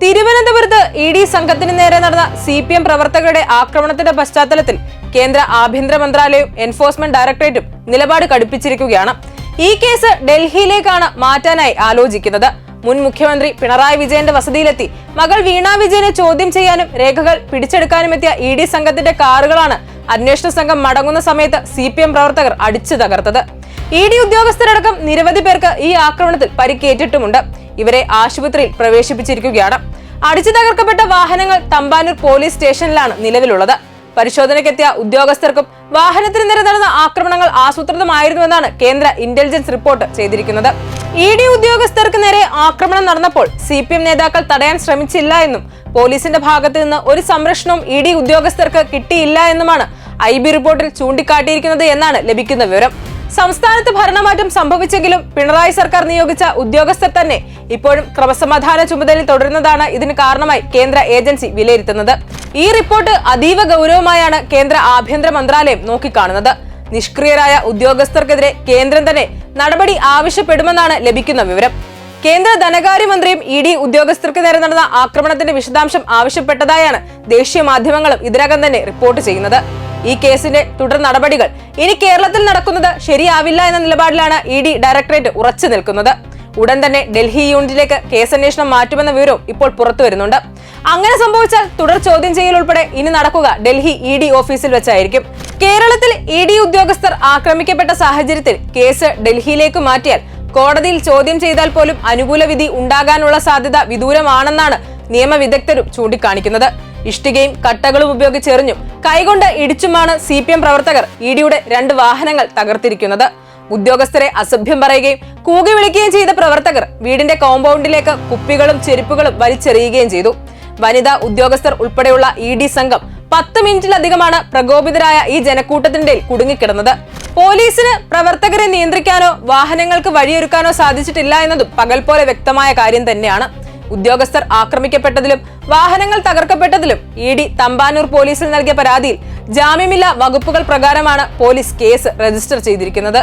തിരുവനന്തപുരത്ത് ഇഡി സംഘത്തിന് നേരെ നടന്ന CPM പ്രവർത്തകരുടെ ആക്രമണത്തിന്റെ പശ്ചാത്തലത്തിൽ കേന്ദ്ര ആഭ്യന്തര മന്ത്രാലയവും എൻഫോഴ്സ്മെന്റ് ഡയറക്ടറേറ്റും നിലപാട് കടുപ്പിച്ചിരിക്കുകയാണ്. ഈ കേസ് ഡൽഹിയിലേക്കാണ് മാറ്റാനായി ആലോചിക്കുന്നത്. മുൻ മുഖ്യമന്ത്രി പിണറായി വിജയന്റെ വസതിയിലെത്തി മകൾ വീണ വിജയനെ ചോദ്യം ചെയ്യാനും രേഖകൾ പിടിച്ചെടുക്കാനുമെത്തിയ ഇഡി സംഘത്തിന്റെ കാറുകളാണ് അന്വേഷണ സംഘം മടങ്ങുന്ന സമയത്ത് CPM പ്രവർത്തകർ അടിച്ചു തകർത്തത്. ഇഡി ഉദ്യോഗസ്ഥരടക്കം നിരവധി പേർക്ക് ഈ ആക്രമണത്തിൽ പരിക്കേറ്റിട്ടുമുണ്ട്. ഇവരെ ആശുപത്രിയിൽ പ്രവേശിപ്പിച്ചിരിക്കുകയാണ്. അടിച്ചു തകർക്കപ്പെട്ട വാഹനങ്ങൾ തമ്പാനൂർ പോലീസ് സ്റ്റേഷനിലാണ് നിലവിലുള്ളത്. പരിശോധനയ്ക്കെത്തിയ ഉദ്യോഗസ്ഥർക്കും വാഹനത്തിന് നേരെ നടന്ന ആക്രമണങ്ങൾ ആസൂത്രിതമായിരുന്നുവെന്നാണ് കേന്ദ്ര ഇന്റലിജൻസ് റിപ്പോർട്ട് ചെയ്തിരിക്കുന്നത്. ഇഡി ഉദ്യോഗസ്ഥർക്ക് നേരെ ആക്രമണം നടന്നപ്പോൾ CPM നേതാക്കൾ തടയാൻ ശ്രമിച്ചില്ല എന്നും പോലീസിന്റെ ഭാഗത്തു നിന്ന് ഒരു സംരക്ഷണവും ഇഡി ഉദ്യോഗസ്ഥർക്ക് കിട്ടിയില്ല എന്നുമാണ് IB റിപ്പോർട്ടിൽ ചൂണ്ടിക്കാട്ടിയിരിക്കുന്നത് എന്നാണ് ലഭിക്കുന്ന വിവരം. സംസ്ഥാനത്ത് ഭരണമാറ്റം സംഭവിച്ചെങ്കിലും പിണറായി സർക്കാർ നിയോഗിച്ച ഉദ്യോഗസ്ഥർ തന്നെ ഇപ്പോഴും ക്രമസമാധാന ചുമതലയിൽ തുടരുന്നതാണ് ഇതിന് കാരണമായി കേന്ദ്ര ഏജൻസി വിലയിരുത്തുന്നത്. ഈ റിപ്പോർട്ട് അതീവ ഗൗരവമായാണ് കേന്ദ്ര ആഭ്യന്തര മന്ത്രാലയം നോക്കിക്കാണുന്നത്. നിഷ്ക്രിയരായ ഉദ്യോഗസ്ഥർക്കെതിരെ കേന്ദ്രം തന്നെ നടപടി ആവശ്യപ്പെടുമെന്നാണ് ലഭിക്കുന്ന വിവരം. കേന്ദ്ര ധനകാര്യമന്ത്രിയും ഇഡി ഉദ്യോഗസ്ഥർക്ക് നേരെ നടന്ന ആക്രമണത്തിന്റെ വിശദാംശം ആവശ്യപ്പെട്ടതായാണ് ദേശീയ മാധ്യമങ്ങളും ഇതിനകം തന്നെ റിപ്പോർട്ട് ചെയ്യുന്നത്. ഈ കേസിന്റെ തുടർ നടപടികൾ ഇനി കേരളത്തിൽ നടക്കുന്നത് ശരിയാവില്ല എന്ന നിലപാടിലാണ് ഇഡി ഡയറക്ടറേറ്റ് ഉറച്ചു നിൽക്കുന്നത്. ഉടൻ തന്നെ ഡൽഹി യൂണിറ്റിലേക്ക് കേസന്വേഷണം മാറ്റുമെന്ന വിവരവും ഇപ്പോൾ പുറത്തു വരുന്നുണ്ട്. അങ്ങനെ സംഭവിച്ചാൽ തുടർ ചോദ്യം ചെയ്യൽ ഉൾപ്പെടെ ഇനി നടക്കുക ഡൽഹി ഇഡി ഓഫീസിൽ വെച്ചായിരിക്കും. കേരളത്തിൽ ഇഡി ഉദ്യോഗസ്ഥർ ആക്രമിക്കപ്പെട്ട സാഹചര്യത്തിൽ കേസ് ഡൽഹിയിലേക്ക് മാറ്റിയാൽ കോടതിയിൽ ചോദ്യം ചെയ്താൽ പോലും അനുകൂല വിധി ഉണ്ടാകാനുള്ള സാധ്യത വിദൂരമാണെന്നാണ് നിയമവിദഗ്ധരും ചൂണ്ടിക്കാണിക്കുന്നത്. ഇഷ്ടികയും കട്ടകളും ഉപയോഗിച്ചെറിഞ്ഞും കൈകൊണ്ട് ഇടിച്ചുമാണ് CPM പ്രവർത്തകർ ഇഡിയുടെ 2 വാഹനങ്ങൾ തകർത്തിരിക്കുന്നത്. ഉദ്യോഗസ്ഥരെ അസഭ്യം പറയുകയും കൂകി വിളിക്കുകയും ചെയ്ത പ്രവർത്തകർ വീടിന്റെ കോമ്പൗണ്ടിലേക്ക് കുപ്പികളും ചെരുപ്പുകളും വലിച്ചെറിയുകയും ചെയ്തു. വനിതാ ഉദ്യോഗസ്ഥർ ഉൾപ്പെടെയുള്ള ഇഡി സംഘം 10 മിനിറ്റിലധികമാണ് പ്രകോപിതരായ ഈ ജനക്കൂട്ടത്തിന്റെ കുടുങ്ങിക്കിടന്നത്. പോലീസിന് പ്രവർത്തകരെ നിയന്ത്രിക്കാനോ വാഹനങ്ങൾക്ക് വഴിയൊരുക്കാനോ സാധിച്ചിട്ടില്ല എന്നതും പകൽ പോലെ വ്യക്തമായ കാര്യം തന്നെയാണ്. ഉദ്യോഗസ്ഥർ ആക്രമിക്കപ്പെട്ടതിലും വാഹനങ്ങൾ തകർക്കപ്പെട്ടതിലും ഇഡി തമ്പാനൂർ പോലീസിൽ നൽകിയ പരാതിയിൽ ജാമ്യമില്ലാ വകുപ്പുകൾ പ്രകാരമാണ് പോലീസ് കേസ് രജിസ്റ്റർ ചെയ്തിരിക്കുന്നത്.